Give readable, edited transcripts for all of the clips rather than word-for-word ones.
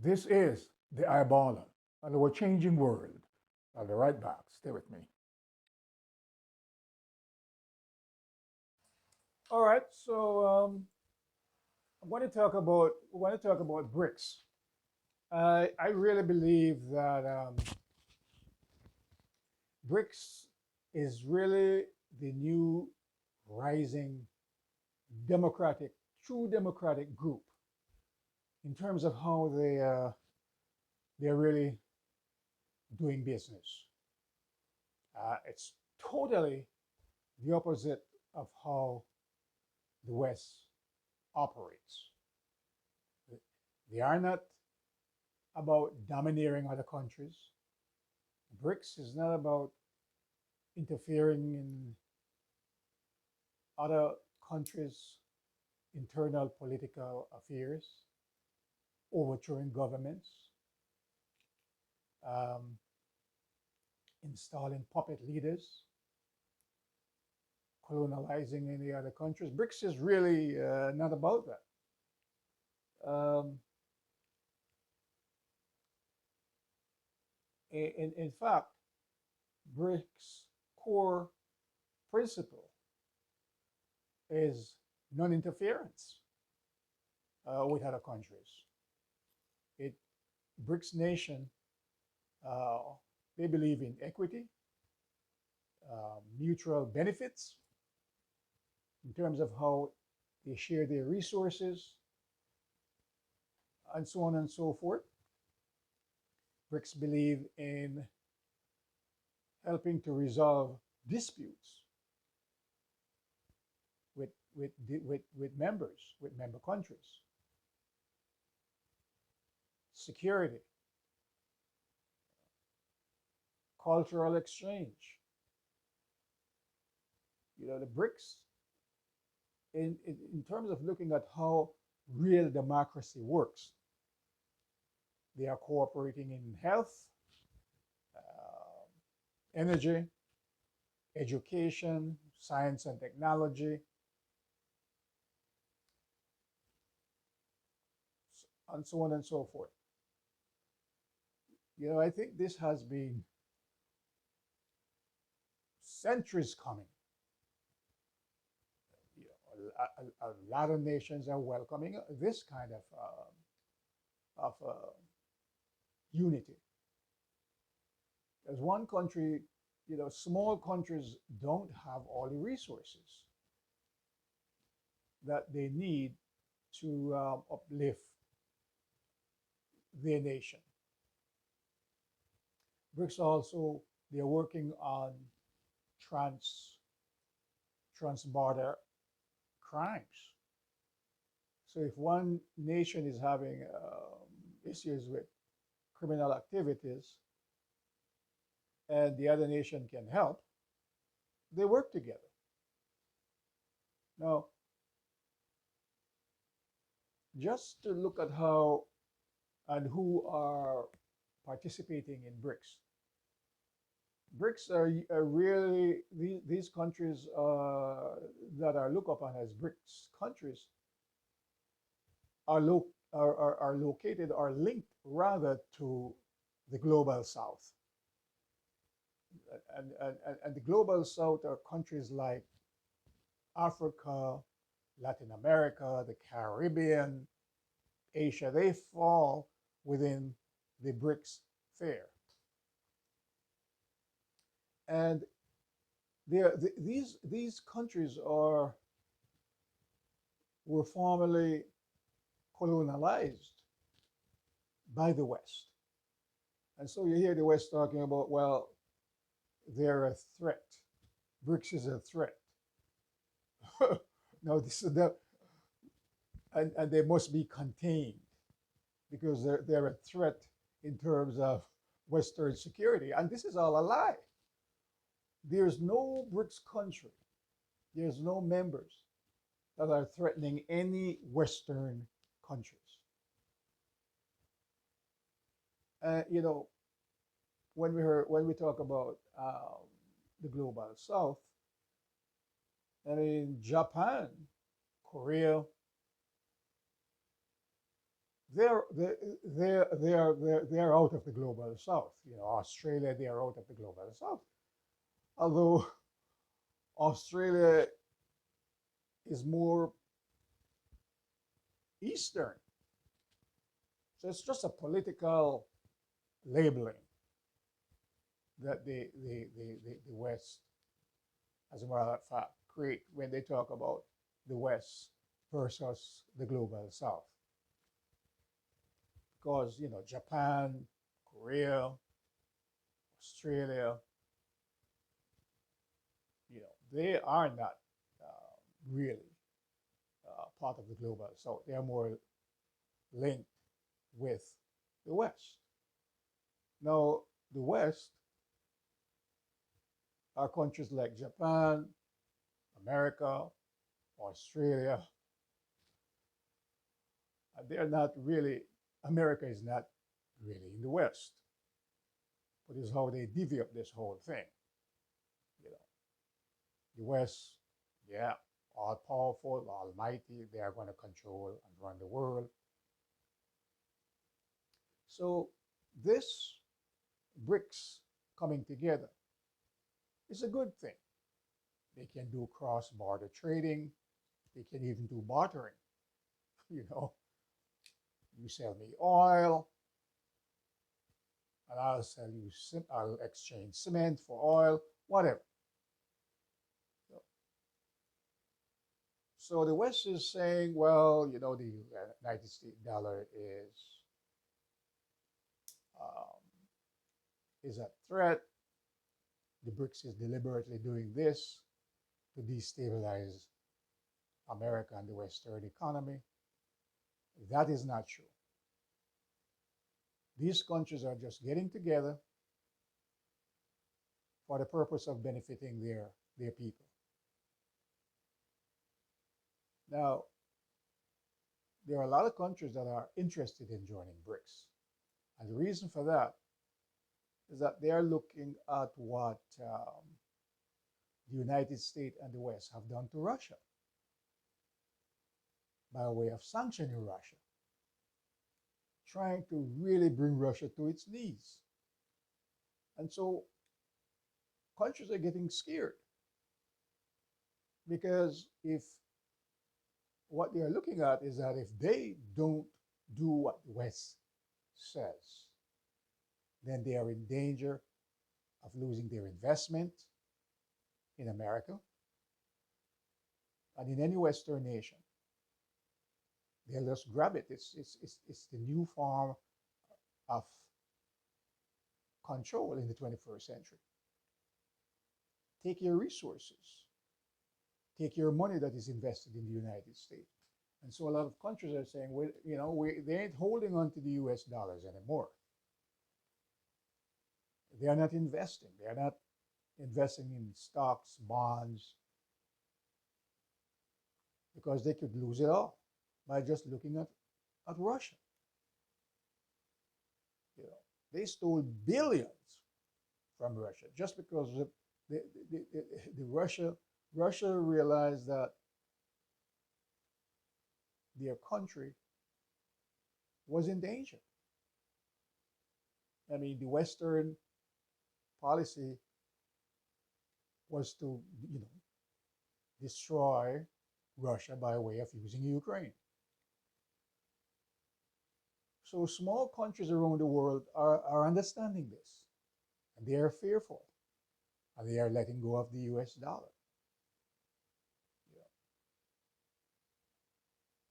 This is the Eyeballer on our changing world. I'll be right back. Stay with me. All right, so I want to talk about BRICS. I really believe that BRICS is really the new rising democratic, true democratic group in terms of how they're really doing business. It's totally the opposite of how the West operates. They are not about domineering other countries. BRICS is not about interfering in other countries' internal political affairs, overthrowing governments, um, installing puppet leaders, colonizing any other countries. BRICS is really not about that. In fact, BRICS core principle is non-interference with other countries. It BRICS nation uh, they believe in equity, mutual benefits in terms of how they share their resources, and so on and so forth. BRICS believe in helping to resolve disputes with members, with member countries, security, cultural exchange. The BRICS, in terms of looking at how real democracy works, they are cooperating in health, energy, education, science and technology, and so on and so forth. I think this has been centuries coming. A lot of nations are welcoming this kind of unity. As one country, small countries don't have all the resources that they need to uplift their nation. BRICS also, they're working on trans trans-border crimes. So if one nation is having issues with criminal activities and the other nation can help, they work together. Now, just to look at how and who are participating in BRICS. BRICS are really these countries that are looked upon as BRICS countries are located are linked rather to the global south. And the global south are countries like Africa, Latin America, the Caribbean, Asia. They fall within the BRICS sphere. And these countries were formerly colonized by the West. And so you hear the West talking about, well, they're a threat. BRICS is a threat. No, this is and they must be contained because they're a threat in terms of Western security. And this is all a lie. There's no BRICS country, there's no members that are threatening any Western countries. You know, when we talk about the global South, I mean Japan, Korea, they're they're out of the global south. You know, Australia, they are out of the global south. Although Australia is more eastern, so it's just a political labeling that the West, as a matter of fact, create when they talk about the West versus the global south. Because, you know, Japan, Korea, Australia, you know, they are not really part of the global south. They are more linked with the West. Now, the West are countries like Japan, America, Australia, and they're not really, America is not really in the West. But it's how they divvy up this whole thing. You know, the West, yeah, all powerful, almighty, they are going to control and run the world. So this BRICS coming together is a good thing. They can do cross-border trading. They can even do bartering. You know, you sell me oil, and I'll sell you, I'll exchange cement for oil, whatever. So the West is saying, well, you know, the United States dollar um, is a threat. The BRICS is deliberately doing this to destabilize America and the Western economy. That is not true. These countries are just getting together for the purpose of benefiting their people. Now, there are a lot of countries that are interested in joining BRICS. And the reason for that is that they are looking at what the United States and the West have done to Russia by way of sanctioning Russia, trying to really bring Russia to its knees. And so countries are getting scared because if what they are looking at is that if they don't do what the West says, then they are in danger of losing their investment in America and in any Western nation. They'll just grab it. It's the new form of control in the 21st century. Take your resources, take your money that is invested in the United States. And so a lot of countries are saying, well, you know, they ain't holding on to the US dollars anymore. They are not investing. They are not investing in stocks, bonds, because they could lose it all by just looking at Russia. You know, they stole billions from Russia just because the Russia realized that their country was in danger. I mean, the Western policy was to, you know, destroy Russia by way of using Ukraine. So small countries around the world are understanding this, and they are fearful, and they are letting go of the US dollar.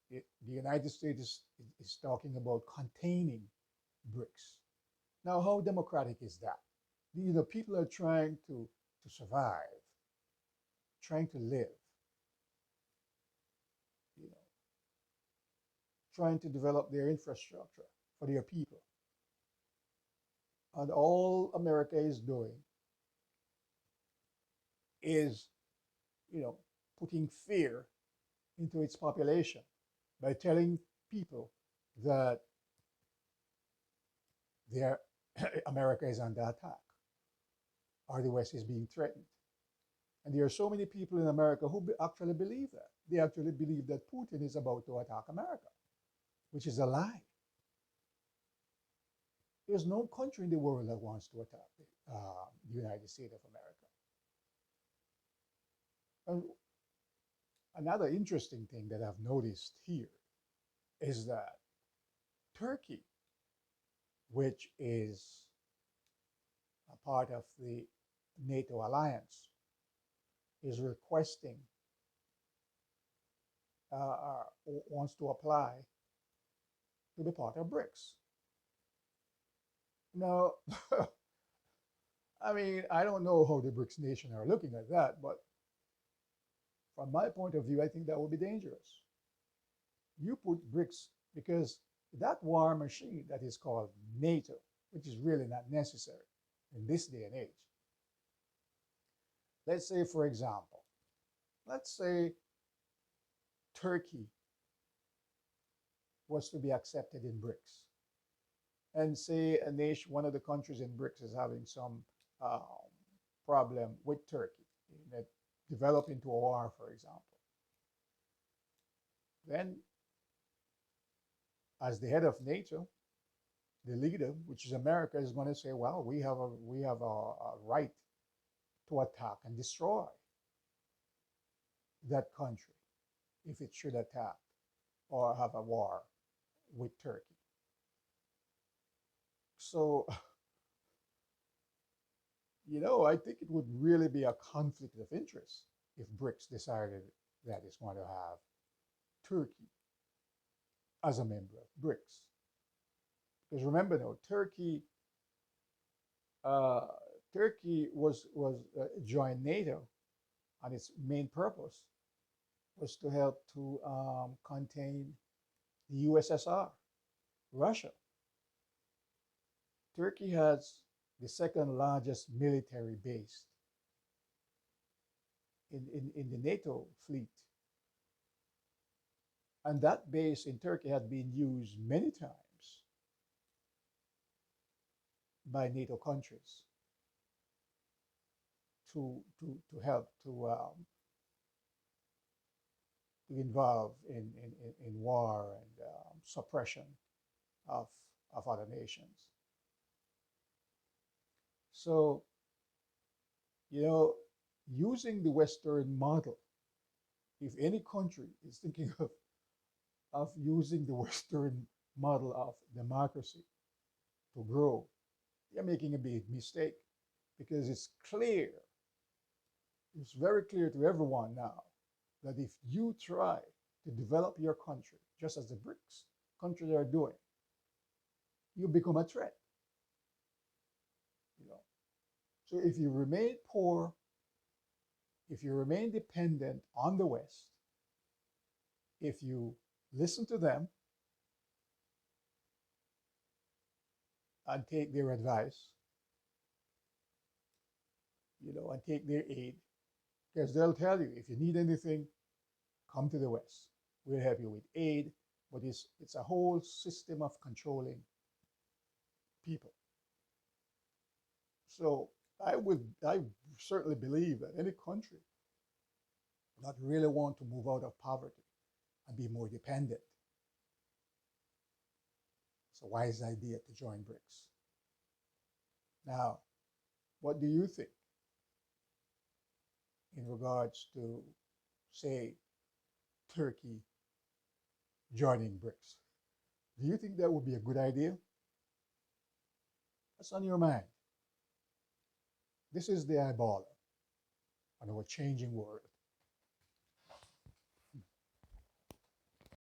The United States is talking about containing BRICS. Now, how democratic is that? You know, people are trying to survive, trying to live, you know, trying to develop their infrastructure for their people. And all America is doing is, you know, putting fear into its population by telling people that their America is under attack or the West is being threatened. And there are so many people in America who actually believe that. They actually believe that Putin is about to attack America, which is a lie. There's no country in the world that wants to attack the United States of America. And another interesting thing that I've noticed here is that Turkey, which is a part of the NATO alliance, is requesting, wants to apply to be part of BRICS. Now, I mean, I don't know how the BRICS nations are looking at that, but from my point of view, I think that would be dangerous. You put BRICS, because that war machine that is called NATO, which is really not necessary in this day and age. Let's say, for example, let's say Turkey was to be accepted in BRICS, and say a nation, one of the countries in BRICS is having some problem with Turkey, that develop into a war, for example. Then, as the head of NATO, the leader, which is America, is going to say, well, we have a right to attack and destroy that country if it should attack or have a war with Turkey. So, I think it would really be a conflict of interest if BRICS decided that it's going to have Turkey as a member of BRICS. Because remember now, Turkey was joined NATO, and its main purpose was to help to contain the USSR, Russia. Turkey has the second largest military base in the NATO fleet. And that base in Turkey had been used many times by NATO countries to help to involve in war and suppression of other nations. So, using the Western model, if any country is thinking of using the Western model of democracy to grow, you're making a big mistake, because it's very clear to everyone now that if you try to develop your country, just as the BRICS countries are doing, you become a threat. So if you remain poor, if you remain dependent on the West, if you listen to them and take their advice, and take their aid, because they'll tell you, if you need anything, come to the West. We'll help you with aid, but it's a whole system of controlling people. So I certainly believe that any country that really want to move out of poverty and be more dependent, it's a wise idea to join BRICS. Now, what do you think in regards to, say, Turkey joining BRICS? Do you think that would be a good idea? What's on your mind? This is the Eyeballer on our changing world.